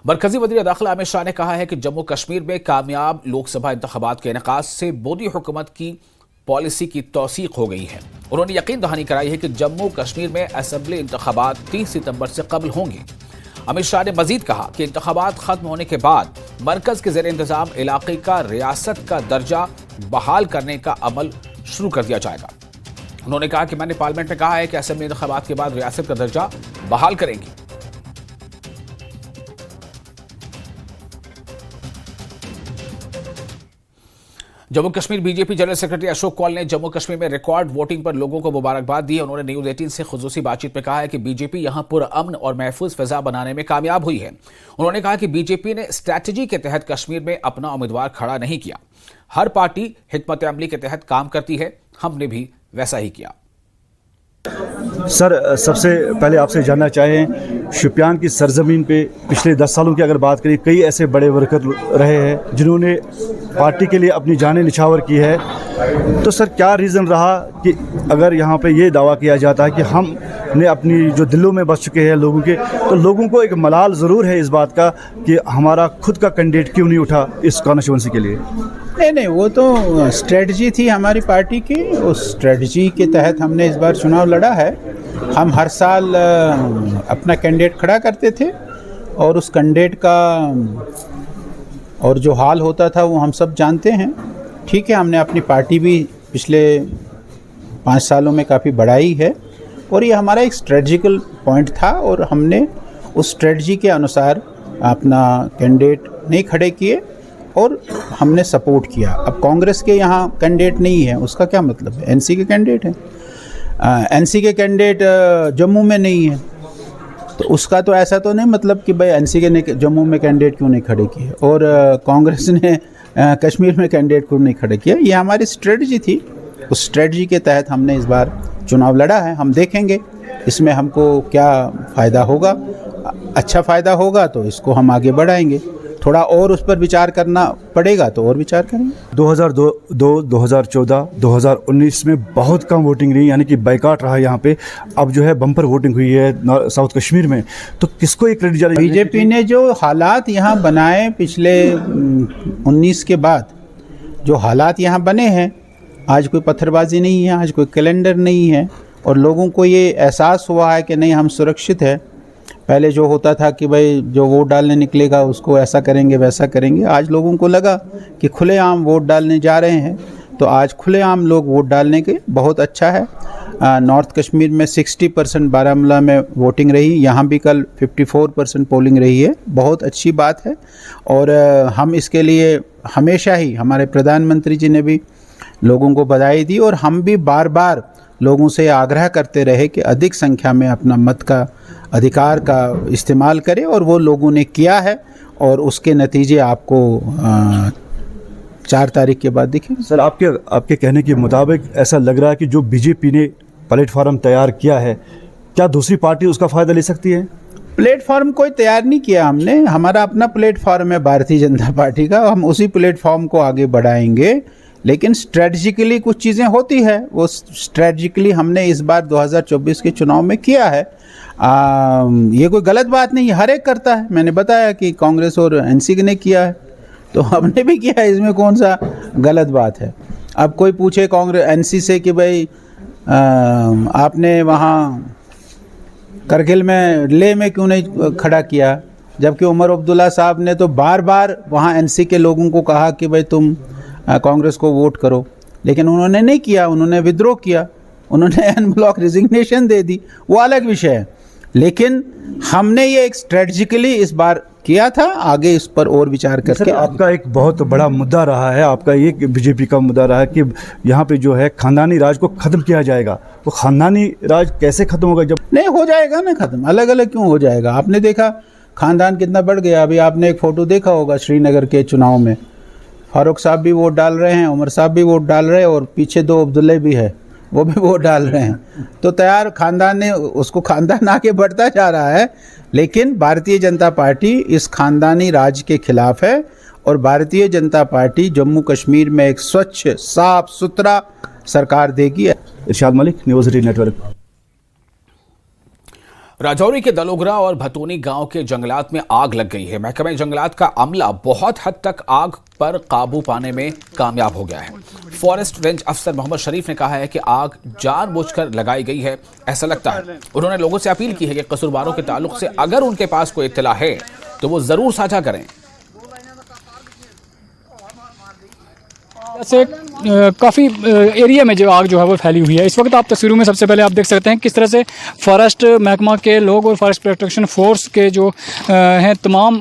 मरकजी वज़ीर दाखिला अमित शाह ने कहा है कि जम्मू कश्मीर में कामयाब लोकसभा इंतखाबात के इनेकास से मोदी हुकूमत की पॉलिसी की तौसीक हो गई है। उन्होंने यकीन दहानी कराई है कि जम्मू कश्मीर में असेंबली इंतखाबात 30 सितंबर से कबल होंगे। अमित शाह ने मजीद कहा कि इंतखाबात खत्म होने के बाद मरकज के ज़ेर इंतजाम इलाके का रियासत का दर्जा बहाल करने का अमल शुरू कर दिया जाएगा। उन्होंने कहा कि मैंने पार्लियामेंट में कहा है कि असेंबली इंतखाबात के बाद रियासत का दर्जा बहाल करेंगे। Jammu Kashmir BJP general secretary Ashok Kaul ने जम्मू कश्मीर में रिकॉर्ड वोटिंग पर लोगों को मुबारकबाद दी है। उन्होंने न्यूज 18 से खुसूसी बातचीत में कहा है कि बीजेपी यहां पुरअमन और महफूज फिजा बनाने में कामयाब हुई है। उन्होंने कहा कि बीजेपी ने स्ट्रैटेजी के तहत कश्मीर में अपना उम्मीदवार खड़ा नहीं किया। हर पार्टी हिकमत अमली के तहत काम करती है, हमने भी वैसा ही किया। सर, सबसे पहले आपसे जानना चाहें, शुपियान की सरजमीन पे पिछले 10 सालों की अगर बात करें, कई ऐसे बड़े वर्कर रहे हैं जिन्होंने पार्टी के लिए अपनी जानें निछावर की है। तो सर, क्या रीज़न रहा कि अगर यहाँ पे ये दावा किया जाता है कि हमने अपनी जो दिलों में बस चुके हैं लोगों के, तो लोगों को एक मलाल ज़रूर है इस बात का कि हमारा खुद का कैंडिडेट क्यों नहीं उठा इस कॉन्स्टिट्यूंसी के लिए? नहीं, वो तो स्ट्रेटजी थी हमारी पार्टी की। उस स्ट्रेटजी के तहत हमने इस बार चुनाव लड़ा है। हम हर साल अपना कैंडिडेट खड़ा करते थे और उस कैंडिडेट का और जो हाल होता था वो हम सब जानते हैं। ठीक है, हमने अपनी पार्टी भी पिछले 5 सालों में काफ़ी बढ़ाई है और ये हमारा एक स्ट्रेटजिकल पॉइंट था और हमने उस स्ट्रेटजी के अनुसार अपना कैंडिडेट नहीं खड़े किए और हमने सपोर्ट किया। अब कांग्रेस के यहाँ कैंडिडेट नहीं है, उसका क्या मतलब है? एनसी के कैंडिडेट हैं। एनसी के कैंडिडेट जम्मू में नहीं है, तो उसका तो ऐसा तो नहीं मतलब कि भाई एनसी के ने जम्मू में कैंडिडेट क्यों नहीं खड़े किए और कांग्रेस ने कश्मीर में कैंडिडेट क्यों नहीं खड़े किया। ये हमारी स्ट्रेटजी थी। उस स्ट्रेटजी के तहत हमने इस बार चुनाव लड़ा है। हम देखेंगे इसमें हमको क्या फ़ायदा होगा। अच्छा फ़ायदा होगा तो इसको हम आगे बढ़ाएंगे। थोड़ा और उस पर विचार करना पड़ेगा तो और विचार करेंगे। 2002, 2014, 2019 में बहुत कम वोटिंग रही, यानी कि बाइकाट रहा यहाँ पे। अब जो है बम्पर वोटिंग हुई है साउथ कश्मीर में, तो किसको एक क्रेडिट जाना? बीजेपी ने जो हालात यहाँ बनाए पिछले 19 के बाद, जो हालात यहाँ बने हैं, आज कोई पत्थरबाजी नहीं है, आज कोई कैलेंडर नहीं है और लोगों को ये एहसास हुआ है कि नहीं, हम सुरक्षित है। पहले जो होता था कि भाई जो वोट डालने निकलेगा उसको ऐसा करेंगे वैसा करेंगे, आज लोगों को लगा कि खुलेआम वोट डालने जा रहे हैं, तो आज खुलेआम लोग वोट डालने के बहुत अच्छा है। नॉर्थ कश्मीर में 60% बारामूला में वोटिंग रही, यहाँ भी कल 54% पोलिंग रही है, बहुत अच्छी बात है। और हम इसके लिए हमेशा ही, हमारे प्रधानमंत्री जी ने भी लोगों को बधाई दी और हम भी बार बार लोगों से आग्रह करते रहे कि अधिक संख्या में अपना मत का अधिकार का इस्तेमाल करें और वो लोगों ने किया है और उसके नतीजे आपको 4 तारीख के बाद दिखेंगे। सर, आपके कहने के मुताबिक ऐसा लग रहा है कि जो बीजेपी ने प्लेटफॉर्म तैयार किया है, क्या दूसरी पार्टी उसका फ़ायदा ले सकती है? प्लेटफॉर्म कोई तैयार नहीं किया हमने, हमारा अपना प्लेटफॉर्म है भारतीय जनता पार्टी का, हम उसी प्लेटफॉर्म को आगे बढ़ाएंगे। लेकिन स्ट्रेटजिकली कुछ चीज़ें होती है, वो स्ट्रेटजिकली हमने इस बार 2024 के चुनाव में किया है। ये कोई गलत बात नहीं है, हर एक करता है। मैंने बताया कि कांग्रेस और एनसी ने किया है तो हमने भी किया है, इसमें कौन सा गलत बात है। अब कोई पूछे कांग्रेस एनसी से कि भाई आपने वहाँ करगिल में लेह में क्यों नहीं खड़ा किया, जबकि उमर अब्दुल्ला साहब ने तो बार बार वहाँ एनसी के लोगों को कहा कि भाई तुम कांग्रेस को वोट करो, लेकिन उन्होंने नहीं किया, उन्होंने विद्रोह किया, उन्होंने अनब्लॉक रिजिग्नेशन दे दी, वो अलग विषय है। लेकिन हमने ये एक स्ट्रेटजिकली इस बार किया था, आगे इस पर और विचार करके। आपका एक बहुत बड़ा मुद्दा रहा है, आपका एक बीजेपी का मुद्दा रहा है कि यहाँ पे जो है खानदानी राज को ख़त्म किया जाएगा। वो खानदानी राज कैसे ख़त्म होगा? जब नहीं हो जाएगा ना ख़त्म, अलग अलग क्यों हो जाएगा? आपने देखा खानदान कितना बढ़ गया। अभी आपने एक फ़ोटो देखा होगा श्रीनगर के चुनाव में, फारूक साहब भी वोट डाल रहे हैं, उमर साहब भी वोट डाल रहे हैं और पीछे 2 अब्दुल्ले भी है, वो भी वोट डाल रहे हैं। तो तैयार खानदान ने उसको खानदान आगे बढ़ता जा रहा है। लेकिन भारतीय जनता पार्टी इस खानदानी राज के खिलाफ है और भारतीय जनता पार्टी जम्मू कश्मीर में एक स्वच्छ साफ सुथरा सरकार देगी। इरशाद मलिक, न्यूज़ 18 नेटवर्क। राजौरी के दलोगरा और भतोनी गांव के जंगलात में आग लग गई है। महकमे जंगलात का अमला बहुत हद तक आग पर काबू पाने में कामयाब हो गया है। फॉरेस्ट रेंज अफसर मोहम्मद शरीफ ने कहा है कि आग जानबूझकर लगाई गई है, ऐसा लगता है। उन्होंने लोगों से अपील की है कि कसूरवारों के ताल्लुक से अगर उनके पास कोई इत्तला है तो वो जरूर साझा करें। से काफ़ी एरिया में जो आग जो है वो फैली हुई है। इस वक्त आप तस्वीरों में सबसे पहले आप देख सकते हैं किस तरह से फॉरेस्ट महकमा के लोग और फॉरेस्ट प्रोटेक्शन फोर्स के जो हैं तमाम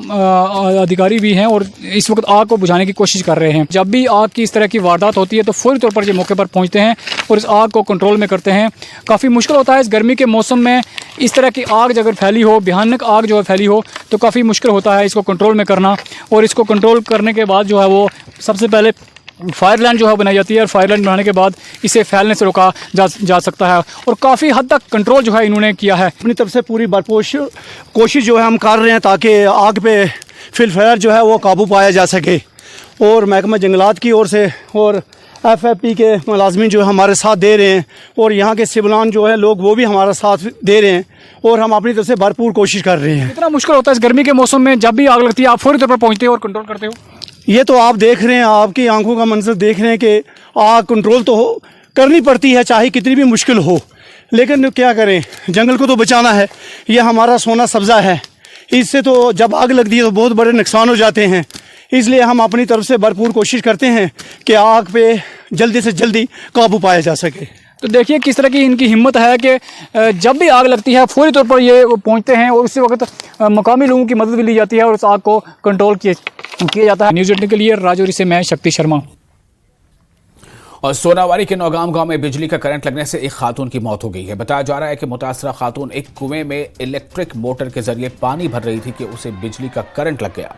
अधिकारी भी हैं और इस वक्त आग को बुझाने की कोशिश कर रहे हैं। जब भी आग की इस तरह की वारदात होती है तो फौरी तौर पर ये मौके पर पहुंचते हैं और इस आग को कंट्रोल में करते हैं। काफ़ी मुश्किल होता है इस गर्मी के मौसम में इस तरह की आग अगर फैली हो, भयानक आग जो है फैली हो, तो काफ़ी मुश्किल होता है इसको कंट्रोल में करना। और इसको कंट्रोल करने के बाद जो है वो सबसे पहले फायर लाइन जो है बनाई जाती है और फायर लाइन बनाने के बाद इसे फैलने से रोका जा सकता है और काफ़ी हद तक कंट्रोल जो है इन्होंने किया है। अपनी तरफ से पूरी भरपूर कोशिश जो है हम कर रहे हैं ताकि आग पे फिल फायर जो है वो काबू पाया जा सके। और महकमा जंगलात की ओर से और FFP के मुलाजमीन जो हमारे साथ दे रहे हैं और यहाँ के सिविलान जो है लोग वो भी हमारा साथ दे रहे हैं और हम अपनी तरफ से भरपूर कोशिश कर रहे हैं। इतना मुश्किल होता है इस गर्मी के मौसम में, जब भी आग लगती है आप फौरी तौर पर पहुँचते हो और कंट्रोल करते हो? ये तो आप देख रहे हैं, आपकी आंखों का मंजर देख रहे हैं कि आग कंट्रोल तो करनी पड़ती है चाहे कितनी भी मुश्किल हो, लेकिन क्या करें, जंगल को तो बचाना है। ये हमारा सोना सब्ज़ा है, इससे तो जब आग लगती है तो बहुत बड़े नुकसान हो जाते हैं। इसलिए हम अपनी तरफ से भरपूर कोशिश करते हैं कि आग पे जल्दी से जल्दी काबू पाया जा सके। तो देखिए किस तरह की इनकी हिम्मत है कि जब भी आग लगती है फौरी तौर पर ये पहुंचते हैं और उसी वक्त मकामी लोगों की मदद भी ली जाती है और उस आग को कंट्रोल किया जाता है। न्यूज़ 18 के लिए राजौरी से मैं शक्ति शर्मा। और सोनावारी के नौगाम गांव में बिजली का करंट लगने से एक खातून की मौत हो गई है। बताया जा रहा है कि मुतासरा खातून एक कुएं में इलेक्ट्रिक मोटर के जरिए पानी भर रही थी कि उसे बिजली का करंट लग गया।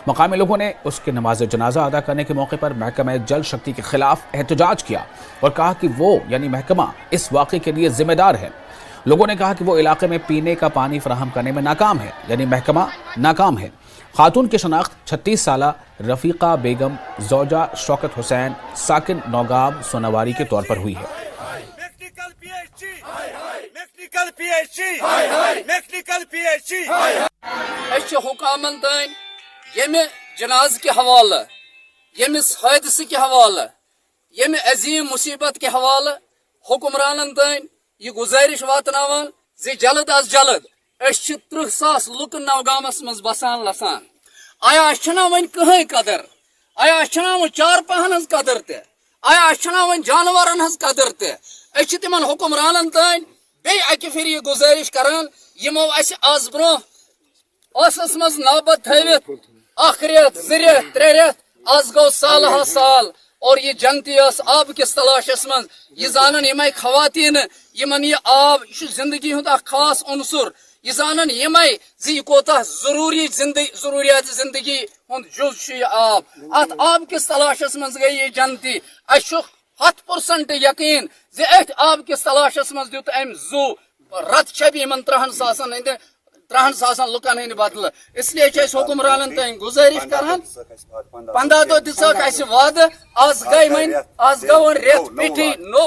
मकामी लोगों ने उसके नमाज जनाजा अदा करने के मौके पर महकमा जल शक्ति के खिलाफ एहतजाज किया और कहा कि वो यानी महकमा इस वाक़े के लिए जिम्मेदार है। लोगों ने कहा कि वो इलाके में पीने का पानी फराहम करने में नाकाम है, यानी महकमा नाकाम है। खातून की शनाख्त 36 साला रफ़ीक़ा बेगम ज़ौजा शौकत हुसैन साकिन नौगाम सोनावारी के तौर पर हुई है। यमे जनाज के हवाले, यमिस हादसे के हवाले, यमे अजीम मुसीबत के हवाले हुक्मरानन तान ये गुजारिश वातनावान जे जल्द अज जल्द 30,000 लुक नौगामस मज बसान लसान। आया छना वन कहीं कदर, आया छना वन चार पहन हज कदर ते, आया छना वन जानवरन हज कदर ते। तिमन हुक्मरानन तान बे अकि फिर ये गुजारिश करान यमो अस आज ब्रो असस मज नाबत थवित अख रेत 2 रेत 3 रेत आज गो साल हा साल और ये जनती आब किस तलाशस मज ये जानन यम खवातीन यमन ये आब जिंदगी हुंद खास उनसुर ये जानन यम जी कोता जरूरियात जिंदगी हुंद जुज ये आब अत आब किस तलाशस मज गई ये जनती। 100% यकीन जे अथ आब किस तलाशस मज दुत अम जू रत छब यमन 3,000 लुकन हंद बदल। इसलिए हुक्मरानन तन गुजारिश करान 15 दो दिसक वाद आज गई रेत पिटी नो।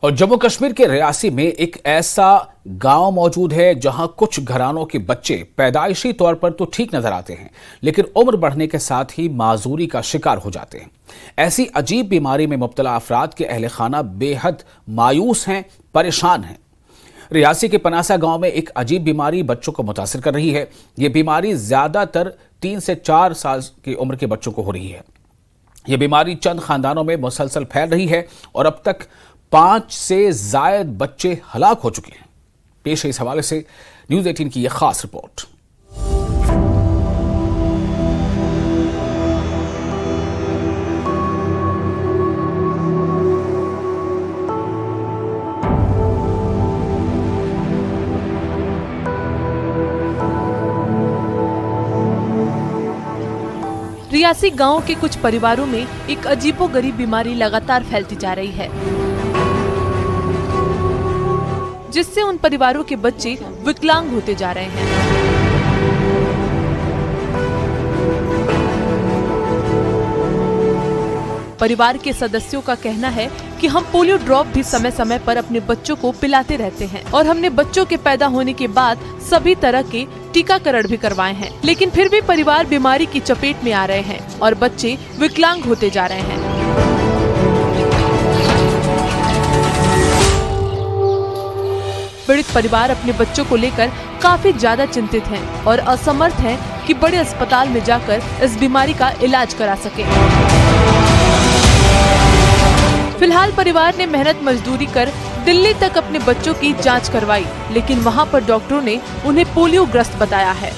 और जम्मू कश्मीर के रियासी में एक ऐसा गांव मौजूद है जहां कुछ घरानों के बच्चे पैदाइशी तौर पर तो ठीक नजर आते हैं लेकिन उम्र बढ़ने के साथ ही माजूरी का शिकार हो जाते हैं। ऐसी अजीब बीमारी में मुब्तला अफराद के अहले खाना बेहद मायूस हैं, परेशान हैं। रियासी के पनासा गांव में एक अजीब बीमारी बच्चों को मुतासिर कर रही है। यह बीमारी ज्यादातर 3 से 4 साल की उम्र के बच्चों को हो रही है। यह बीमारी चंद खानदानों में मुसलसल फैल रही है और अब तक 5 से जायद बच्चे हलाक हो चुके हैं। पेश है इस हवाले से न्यूज़ 18 की यह खास रिपोर्ट। रियासी गांव के कुछ परिवारों में एक अजीबोगरीब बीमारी लगातार फैलती जा रही है, जिससे उन परिवारों के बच्चे विकलांग होते जा रहे हैं। परिवार के सदस्यों का कहना है कि हम पोलियो ड्रॉप भी समय समय पर अपने बच्चों को पिलाते रहते हैं और हमने बच्चों के पैदा होने के बाद सभी तरह के टीकाकरण भी करवाए हैं, लेकिन फिर भी परिवार बीमारी की चपेट में आ रहे हैं और बच्चे विकलांग होते जा रहे हैं। पीड़ित परिवार अपने बच्चों को लेकर काफी ज्यादा चिंतित हैं और असमर्थ हैं कि बड़े अस्पताल में जाकर इस बीमारी का इलाज करा सके। फिलहाल परिवार ने मेहनत मजदूरी कर दिल्ली तक अपने बच्चों की जांच करवाई, लेकिन वहां पर डॉक्टरों ने उन्हें पोलियो ग्रस्त बताया है।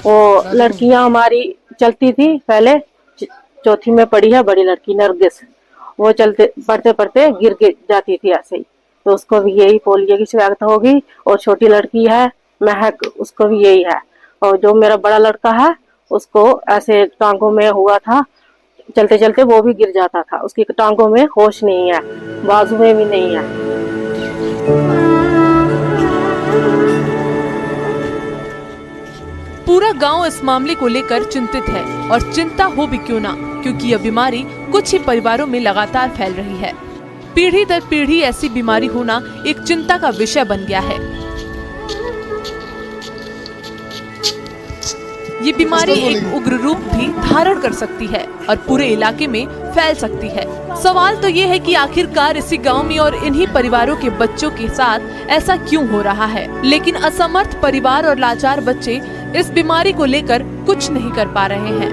वो लड़कियां हमारी चलती थी, पहले चौथी में पढ़ी है बड़ी लड़की नरगिस, वो चलते पढ़ते पढ़ते गिर जाती थी ऐसे ही, तो उसको भी यही पोलियो की शिकायत होगी। और छोटी लड़की है महक, उसको भी यही है। और जो मेरा बड़ा लड़का है उसको ऐसे टांगों में हुआ था, चलते चलते वो भी गिर जाता था, उसकी टांगों में होश नहीं है, बाजू में भी नहीं है। पूरा गांव इस मामले को लेकर चिंतित है और चिंता हो भी क्यों ना, क्योंकि यह बीमारी कुछ ही परिवारों में लगातार फैल रही है। पीढ़ी दर पीढ़ी ऐसी बीमारी होना एक चिंता का विषय बन गया है। ये बीमारी एक उग्र रूप भी धारण कर सकती है और पूरे इलाके में फैल सकती है। सवाल तो ये है कि आखिरकार इसी गांव में और इन्हीं परिवारों के बच्चों के साथ ऐसा क्यों हो रहा है। लेकिन असमर्थ परिवार और लाचार बच्चे इस बीमारी को लेकर कुछ नहीं कर पा रहे हैं।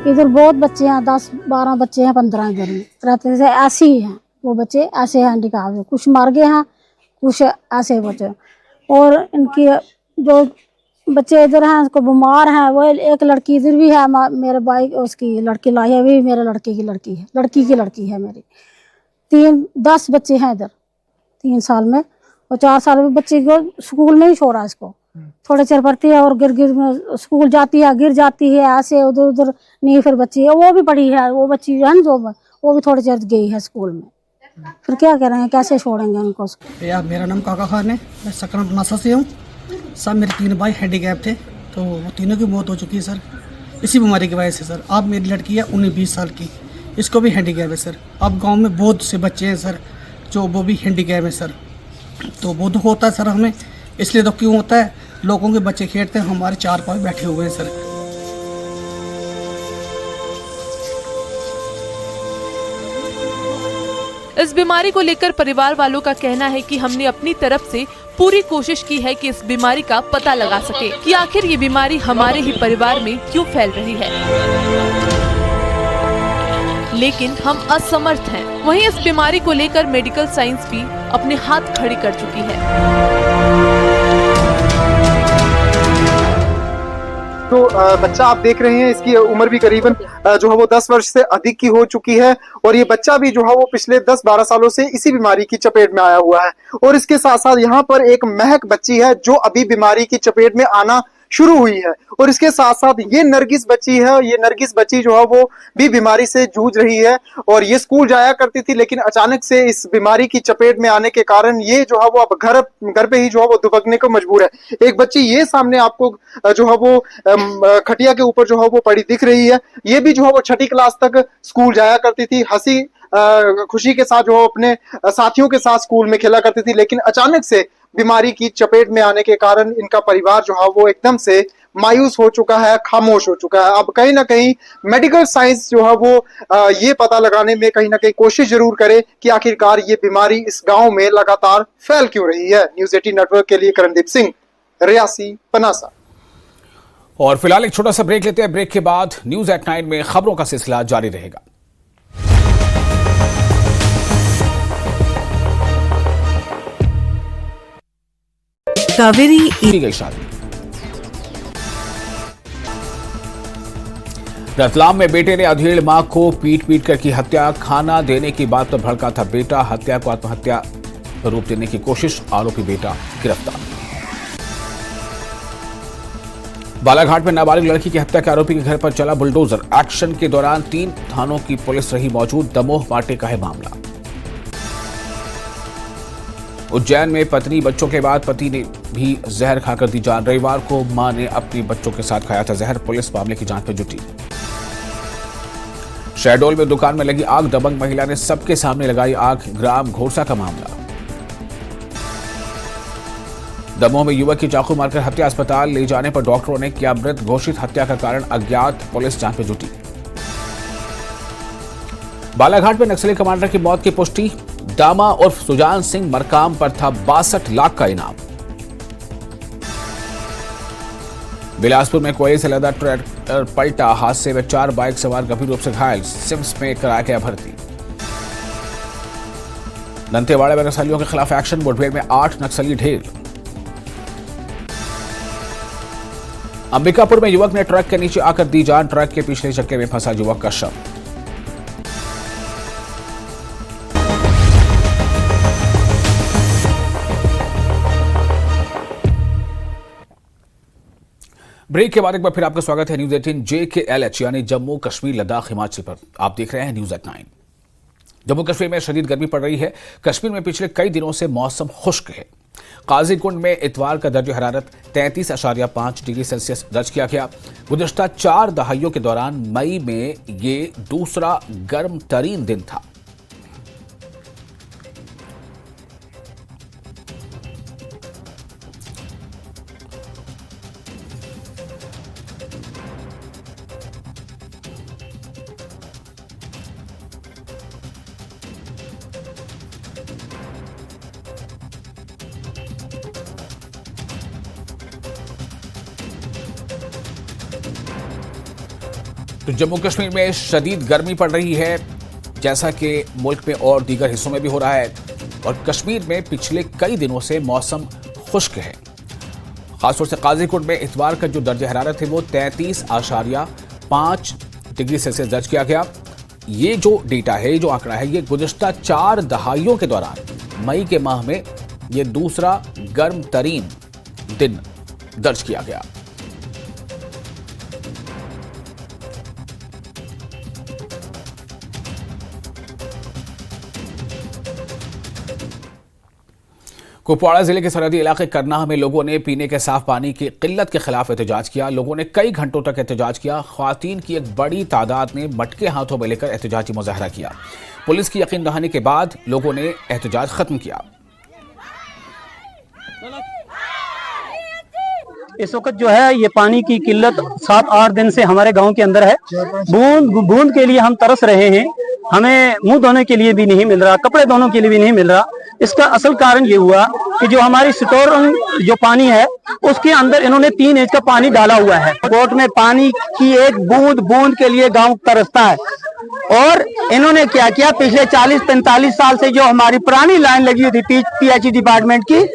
इधर बहुत बच्चे हैं, 10-12 बच्चे हैं, 15 इधर में रहते थे, ऐसे ही हैं वो बच्चे, ऐसे हैंडीकैप है, कुछ मर गए हैं, कुछ ऐसे बच्चे। और इनकी जो बच्चे इधर हैं उसको बीमार हैं, वो एक लड़की इधर भी है, मेरे भाई उसकी लड़की लाई है, भी मेरे लड़के की लड़की है, लड़की की लड़की है मेरी। 10 बच्चे हैं इधर 3 साल में, और 4 साल में बच्चे को स्कूल में ही छोड़ा इसको, थोड़े चेर पढ़ती है और गिर में स्कूल जाती है, गिर जाती है, ऐसे उधर उधर नहीं। फिर बच्ची है वो भी पढ़ी है, वो बच्ची है ना जो वो भी थोड़े चेर गई है स्कूल में। फिर क्या कह रहे हैं, कैसे छोड़ेंगे उनको? यार मेरा नाम काका खान है, मैं सकरम बनासा से हूँ। सब मेरे 3 भाई हैंडीकैप थे, तो वो तीनों की मौत हो चुकी है सर, इसी बीमारी की वजह से सर। अब मेरी लड़की है 19-20 साल की, इसको भी हैंडीकैप है सर। अब गांव में बहुत से बच्चे हैं सर जो वो भी हैंडीकैप है सर, तो बहुत दुख होता है सर हमें। इसलिए तो क्यों होता है, लोगों के बच्चे खेलते हैं, हमारे 4 पाँच बैठे हुए हैं सर। इस बीमारी को लेकर परिवार वालों का कहना है कि हमने अपनी तरफ से पूरी कोशिश की है कि इस बीमारी का पता लगा सके कि आखिर ये बीमारी हमारे ही परिवार में क्यों फैल रही है, लेकिन हम असमर्थ हैं। वहीं इस बीमारी को लेकर मेडिकल साइंस भी अपने हाथ खड़ी कर चुकी है। तो बच्चा आप देख रहे हैं, इसकी उम्र भी करीबन जो है वो 10 वर्ष से अधिक की हो चुकी है, और ये बच्चा भी जो है वो पिछले 10-12 सालों से इसी बीमारी की चपेट में आया हुआ है। और इसके साथ साथ यहाँ पर एक महक बच्ची है जो अभी बीमारी की चपेट में आना शुरू हुई है, और इसके साथ साथ ये नरगिस बच्ची है, ये नरगिस बच्ची जो है वो भी बीमारी से जूझ रही है, और ये स्कूल जाया करती थी, लेकिन अचानक से इस बीमारी की चपेट में आने के कारण ये जो है वो अब घर पे ही जो है वो दुबकने को मजबूर है। एक बच्ची ये सामने आपको जो है वो खटिया के ऊपर जो है वो पड़ी दिख रही है, ये भी जो है वो 6ठी क्लास तक स्कूल जाया करती थी, हंसी खुशी के साथ जो है अपने साथियों के साथ स्कूल में खेला करती थी, लेकिन अचानक से बीमारी की चपेट में आने के कारण इनका परिवार जो है वो एकदम से मायूस हो चुका है, खामोश हो चुका है। अब कहीं ना कहीं मेडिकल साइंस जो है वो ये पता लगाने में कहीं ना कहीं कोशिश जरूर करे कि आखिरकार ये बीमारी इस गांव में लगातार फैल क्यों रही है। न्यूज़ 18 नेटवर्क के लिए करणदीप सिंह, रियासी, पनासा। और फिलहाल एक छोटा सा ब्रेक लेते हैं, ब्रेक के बाद न्यूज़ एट 9 में खबरों का सिलसिला जारी रहेगा। कावेरी गई शादी। रतलाम में बेटे ने अधेड़ मां को पीट कर की हत्या, खाना देने की बात पर भड़का था बेटा, हत्या को आत्महत्या रूप देने की कोशिश, आरोपी बेटा गिरफ्तार। बालाघाट में नाबालिग लड़की की हत्या के आरोपी के घर पर चला बुलडोजर, एक्शन के दौरान 3 थानों की पुलिस रही मौजूद, दमोह पाटे का है मामला। उज्जैन में पत्नी बच्चों के बाद पति ने भी जहर खाकर दी जान, रविवार को मां ने अपने बच्चों के साथ खाया था जहर, पुलिस मामले की जांच में जुटी। शहडोल में दुकान में लगी आग, दबंग महिला ने सबके सामने लगाई आग, ग्राम घोरसा का मामला। दमोह में युवक की चाकू मारकर हत्या, अस्पताल ले जाने पर डॉक्टरों ने किया मृत घोषित, हत्या का कारण अज्ञात, पुलिस जांच में जुटी। बालाघाट में नक्सली कमांडर की मौत की पुष्टि, डामा उर्फ सुजान सिंह मरकाम पर था 62 लाख का इनाम। बिलासपुर में कोयले से लदा ट्रैक्टर पलटा, हादसे में 4 बाइक सवार गंभीर रूप से घायल, सिम्स में कराया गया भर्ती। दंतेवाड़ा में नक्सलियों के खिलाफ एक्शन, मुठभेड़ में 8 नक्सली ढेर। अंबिकापुर में युवक ने ट्रक के नीचे आकर दी जान, ट्रक के पिछले चक्के में फंसा युवक का शव। ब्रेक के बाद एक बार फिर आपका स्वागत है न्यूज 18 JKLH यानी जम्मू कश्मीर लद्दाख हिमाचल पर। आप देख रहे हैं न्यूज एट 9। जम्मू कश्मीर में शदीद गर्मी पड़ रही है। कश्मीर में पिछले कई दिनों से मौसम खुश्क है। काजीकुंड में इतवार का दर्ज हरारत 33.5 डिग्री सेल्सियस दर्ज किया गया। गुज़श्ता 4 दहाइयों के दौरान मई में ये दूसरा गर्म तरीन दिन था। तो जम्मू कश्मीर में शदीद गर्मी पड़ रही है, जैसा कि मुल्क में और दीगर हिस्सों में भी हो रहा है। और कश्मीर में पिछले कई दिनों से मौसम खुश्क है। खासतौर से काजीकुंड में इतवार का जो दर्ज हरारत है वो 33.5 डिग्री सेल्सियस दर्ज किया गया। ये जो डेटा है, जो आंकड़ा है, ये गुज़श्ता 4 दहाइयों के दौरान मई के माह में ये दूसरा गर्म तरीन दिन दर्ज किया गया। कुपवाड़ा जिले के सरहदी इलाके करनाह में लोगों ने पीने के साफ पानी की किल्लत के खिलाफ एहतजाज किया। लोगों ने कई घंटों तक एहतजाज किया। ख्वातीन की एक बड़ी तादाद ने मटके हाथों में लेकर एहतजाजी मुजाहरा किया। पुलिस की यकीन दहानी के बाद लोगों ने एहतजाज खत्म किया। इस वक्त जो है ये पानी की किल्लत 7-8 दिन से हमारे गांव के अंदर है। बूंद के लिए हम तरस रहे हैं। हमें मुंह धोने के लिए भी नहीं मिल रहा, कपड़े धोने के लिए भी नहीं मिल रहा। इसका असल कारण ये हुआ कि जो हमारी स्टोर जो पानी है उसके अंदर इन्होंने 3 इंच का पानी डाला हुआ है। कोर्ट में पानी की एक बूंद के लिए गांव तरसता है। और इन्होंने क्या किया, पिछले 40-45 साल से जो हमारी पुरानी लाइन लगी हुई थी PHE डिपार्टमेंट की,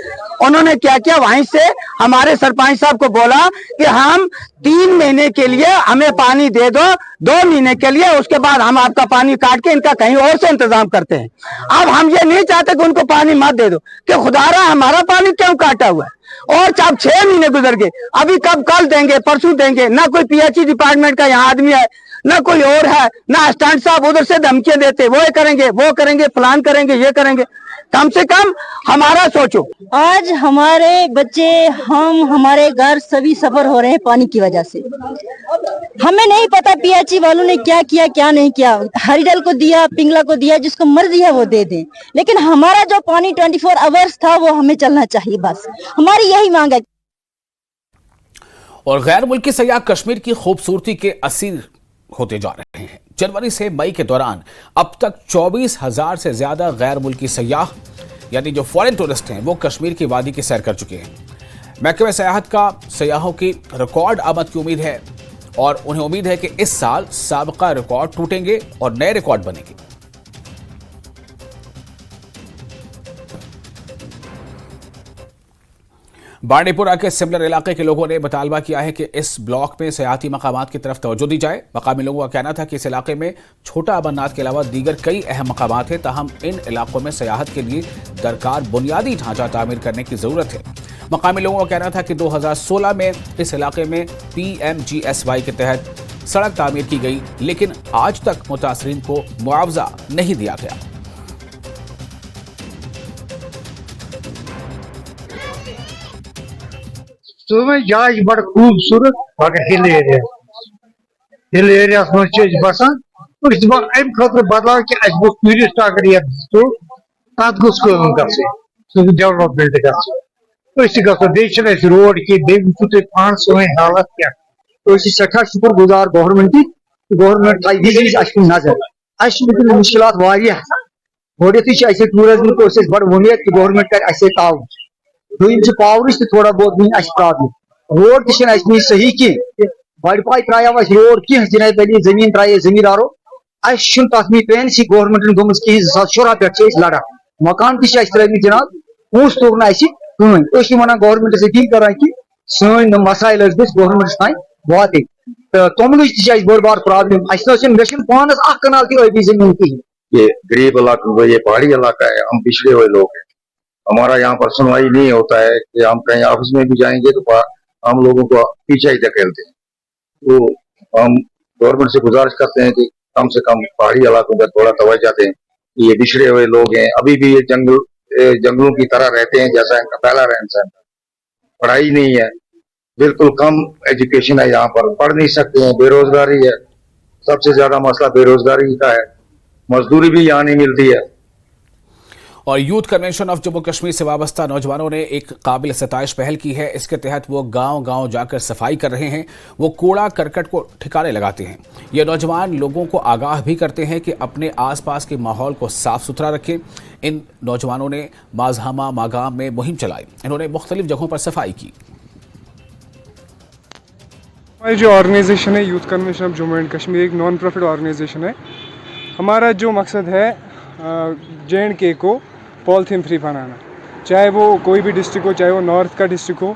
उन्होंने क्या किया, वहीं से हमारे सरपंच साहब को बोला कि हम 3 महीने के लिए हमें पानी दे दो, 2 महीने के लिए, उसके बाद हम आपका पानी काट के इनका कहीं और से इंतजाम करते हैं। अब हम ये नहीं चाहते कि उनको पानी मत दे दो, कि खुदारा हमारा पानी क्यों काटा हुआ है। और जब 6 महीने गुजर गए, अभी कब कल देंगे, परसों देंगे, ना कोई PHE डिपार्टमेंट का यहाँ आदमी है, ना कोई और है, ना असिस्टेंट साहब उधर से धमकियां देते, वो करेंगे, प्लान करेंगे, ये करेंगे। कम से कम हमारा सोचो। आज हमारे बच्चे, हमारे घर सभी सफर हो रहे हैं पानी की वजह से। हमें नहीं पता PHE वालों ने क्या किया, क्या नहीं किया। हरिडल को दिया, पिंगला को दिया, जिसको मर्जी है वो दे दें, लेकिन हमारा जो पानी 24 आवर्स था वो हमें चलना चाहिए। बस हमारी यही मांग है। और गैर मुल्की सयाह कश्मीर की खूबसूरती के असीर होते जा रहे हैं। जनवरी से मई के दौरान अब तक 24,000 से ज्यादा गैर मुल्की सयाह यानी जो फॉरेन टूरिस्ट हैं वो कश्मीर की वादी की सैर कर चुके हैं। महकमे सयाहत का सयाहों की रिकॉर्ड आमद की उम्मीद है और उन्हें उम्मीद है कि इस साल साबिका रिकॉर्ड टूटेंगे और नए रिकॉर्ड बनेंगे। बांडीपुरा के सिमलर इलाके के लोगों ने मुतालबा किया है कि इस ब्लॉक में सयाहती मकामात की तरफ तवज्जो दी जाए। मकामी लोगों का कहना था कि इस इलाके में छोटा अमरनाथ के अलावा दीगर कई अहम मकामात हैं, ताहम इन इलाकों में सयाहत के लिए दरकार बुनियादी ढांचा तामीर करने की जरूरत है। मकामी लोगों का कहना था कि 2016 में इस इलाके में PMGSY के तहत सड़क तामीर की गई, लेकिन आज तक मुतासरीन को मुआवजा नहीं दिया गया। तो में जाय बड़ खूबसूरत हिल एरिया मज बसान अम खतर बदलाव कि टूरिस्ट अगर ये तथ गोस डेवलपमेंट गो रोड कि पान सोन हालत क्या सठा शुक्र गुजार गवर्नमेंट गवर्नमेंट थी विजिट नजर मुश्किल गोडे टूरिज्म को बड़ उम्मीद कि गवर्नमेंट कर ताउन दोम पावर थोड़ा बहुत वन प्रॉब्लम रोड तह सही कह बड़ पाई त्राया रोड कह जनाब अली जमीन त्राये जमींदारों तथ पेन सी गवर्नमेंट गोम कहीं 2016 पे लड़ा मकान त्रमित जनाब पोस तोर कहीं वन गवर्नमेंट अपील करान कि सन मसाइल गवर्नमेंट तान वात तोमल बड़ बार प्रॉब्लम मे पानस कनाल तभी जमीन कहीं। ये गरीब इलाका ये पहाड़ी इलाका है, हम पिछड़े हुए लोग हैं, हमारा यहाँ पर सुनवाई नहीं होता है कि हम कहीं ऑफिस में भी जाएंगे तो हम लोगों को पीछे ही धकेलते हैं। तो हम गवर्नमेंट से गुजारिश करते हैं कि कम से कम पहाड़ी इलाकों पर थोड़ा तवज्जो दें। ये पिछड़े हुए लोग हैं, अभी भी ये जंगलों की तरह रहते हैं जैसा इनका पहला रहन सहन। पढ़ाई नहीं है, बिल्कुल कम एजुकेशन है, यहाँ पर पढ़ नहीं सकते हैं, बेरोजगारी है, सबसे ज्यादा मसला बेरोजगारी का है, मजदूरी भी यहाँ नहीं मिलती है। और youth convention of Jammu Kashmir से वाबस्ता नौजवानों ने एक काबिल सताइश पहल की है। इसके तहत वो गांव-गांव जाकर सफाई कर रहे हैं, वो कूड़ा करकट को ठिकाने लगाते हैं। ये नौजवान लोगों को आगाह भी करते हैं कि अपने आसपास के माहौल को साफ सुथरा रखें। इन नौजवानों ने माजहामा मागाम में मुहिम चलाई, इन्होंने मुख्तलिफ जगहों पर सफाई की। हमारी जो ऑर्गेनाइजेशन है youth convention of Jammu and Kashmir एक नॉन प्रॉफिट ऑर्गेनाइजेशन है। हमारा जो मकसद है JNK को पॉलीथीन फ्री बनाना, चाहे वो कोई भी डिस्ट्रिक्ट हो, चाहे वो नॉर्थ का डिस्ट्रिक्ट हो,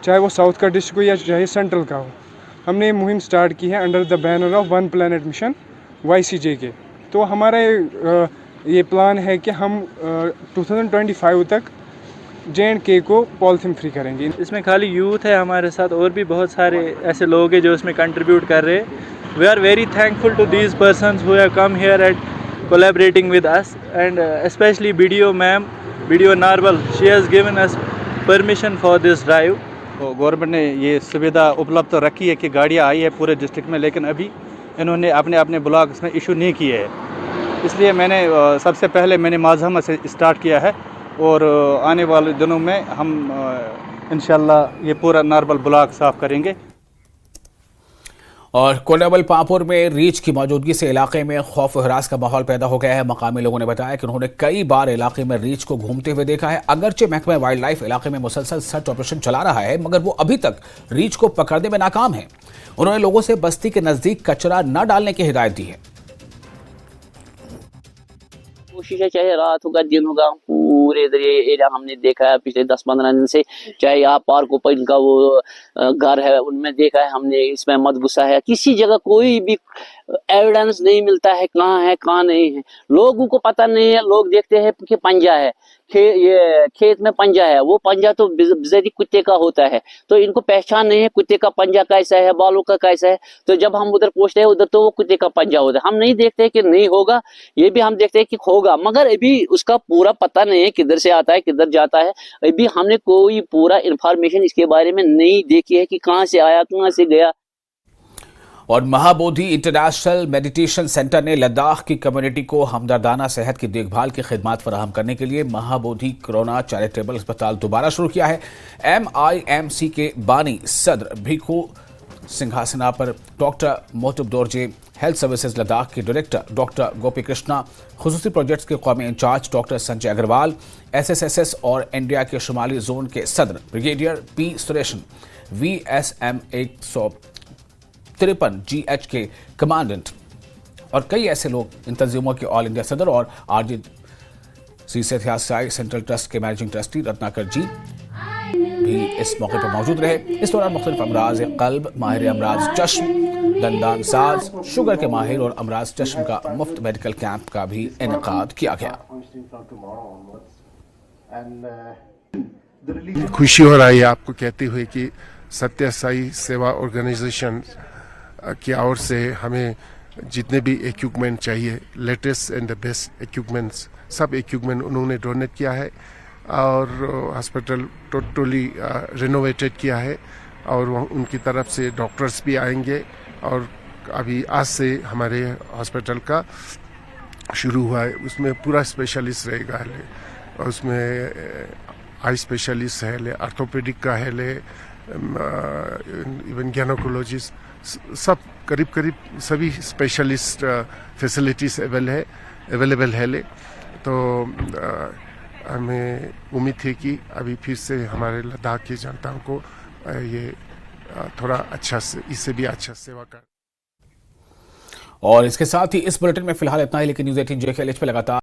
चाहे वो साउथ का डिस्ट्रिक्ट हो या चाहे सेंट्रल का हो। हमने ये मुहिम स्टार्ट की है under the banner of one planet mission YCJK। तो हमारा ये प्लान है कि हम 2025 तक JNK को पॉलीथीन फ्री करेंगे। इसमें खाली यूथ है हमारे साथ, और भी बहुत सारे ऐसे लोग हैं जो इसमें कंट्रीब्यूट कर रहे हैं। We are very thankful to these persons who have come here at collaborating with us, and especially BDO ma'am, BDO Narwal, she has given us permission for this drive। तो गवर्नमेंट ने ये सुविधा उपलब्ध तो रखी है कि गाड़ियाँ आई है पूरे डिस्ट्रिक्ट में, लेकिन अभी इन्होंने अपने अपने ब्लॉक्स में इशू नहीं किए हैं। इसलिए मैंने सबसे पहले मैंने माजहमा से स्टार्ट किया है, और आने वाले दिनों में हम इंशाल्लाह ये पूरा नारबल ब्लॉक साफ़ करेंगे। और कोंडाबल पापुर में रीछ की मौजूदगी से इलाके में खौफ हरास का माहौल पैदा हो गया है। मकामी लोगों ने बताया कि उन्होंने कई बार इलाके में रीछ को घूमते हुए देखा है। अगरचे महकमा वाइल्ड लाइफ इलाके में मुसलसल सर्च ऑपरेशन चला रहा है, मगर वो अभी तक रीछ को पकड़ने में नाकाम है। उन्होंने लोगों से बस्ती के नजदीक कचरा न डालने की हिदायत दी है। कोशिश है, चाहे रात होगा दिन होगा, पूरे इधर ये एरिया हमने देखा है पिछले 10-15 दिन से। चाहे यहाँ पार्क ओपन का वो घर है उनमें देखा है हमने, इसमें मत घुसा है। किसी जगह कोई भी एविडेंस नहीं मिलता है कहाँ है कहाँ नहीं है। लोगों को पता नहीं है, लोग देखते हैं कि पंजा है, ये खेत में पंजा है। वो पंजा तो बिजरी कुत्ते का होता है, तो इनको पहचान नहीं है कुत्ते का पंजा कैसा है, बालों का कैसा है। तो जब हम उधर पूछते हैं उधर तो वो कुत्ते का पंजा होता है। हम नहीं देखते कि नहीं होगा, ये भी हम देखते हैं कि होगा, मगर अभी उसका पूरा पता नहीं है किधर से आता है किधर जाता है। अभी हमने कोई पूरा इंफॉर्मेशन इसके बारे में नहीं देखी है कि कहाँ से आया कहाँ से गया। और महाबोधि इंटरनेशनल मेडिटेशन सेंटर ने लद्दाख की कम्युनिटी को हमदर्दाना सेहत की देखभाल की खिदमत फराहम करने के लिए महाबोधि कोरोना चैरिटेबल अस्पताल दोबारा शुरू किया है। MIMC के बानी सदर भिखू सिंहासना पर doctor Mohtab Dorje, health services Ladakh के डायरेक्टर डॉक्टर गोपी कृष्णा, खुसूसी प्रोजेक्ट्स के कौमी incharge doctor Sanjay Agarwal, SSSS और इंडिया के शुमाली जोन के सदर brigadier P Suresan, VSM 153 GH के कमांडेंट और कई ऐसे लोग इन तंजीमों के ऑल इंडिया सदर और RGC सेंट्रल ट्रस्ट के मैनेजिंग ट्रस्टी रत्नाकर जी भी इस मौके पर मौजूद रहे। इस दौरान मुख्तलिफ अमराज कल्ब, माहिर अमराज चश्म, दंदान साज, शुगर के माहिर और अमराज चश्म का मुफ्त मेडिकल कैंप का भी इनेकाद किया गया। खुशी हो रही है आपको कहते हुए कि सत्य साई सेवा ऑर्गेनाइजेशन की ओर से हमें जितने भी इक्विपमेंट चाहिए, latest and the best equipments, सब इक्विपमेंट उन्होंने डोनेट किया है और हॉस्पिटल टोटली रिनोवेटेड किया है। और उनकी तरफ से डॉक्टर्स भी आएंगे और अभी आज से हमारे हॉस्पिटल का शुरू हुआ है। उसमें पूरा स्पेशलिस्ट रहेगा है, और उसमें आई स्पेशलिस्ट है, ऑर्थोपेडिक का है, इवन गायनेकोलॉजिस्ट, सब करीब सभी स्पेशलिस्ट फैसिलिटीज़ अवेलेबल है। तो हमें उम्मीद है कि अभी फिर से हमारे लद्दाख की जनताओं को ये थोड़ा अच्छा से, इससे भी अच्छा सेवा कर। और इसके साथ ही इस बुलेटिन में फिलहाल इतना ही, लेकिन न्यूज़ 18 JKLH पे लगातार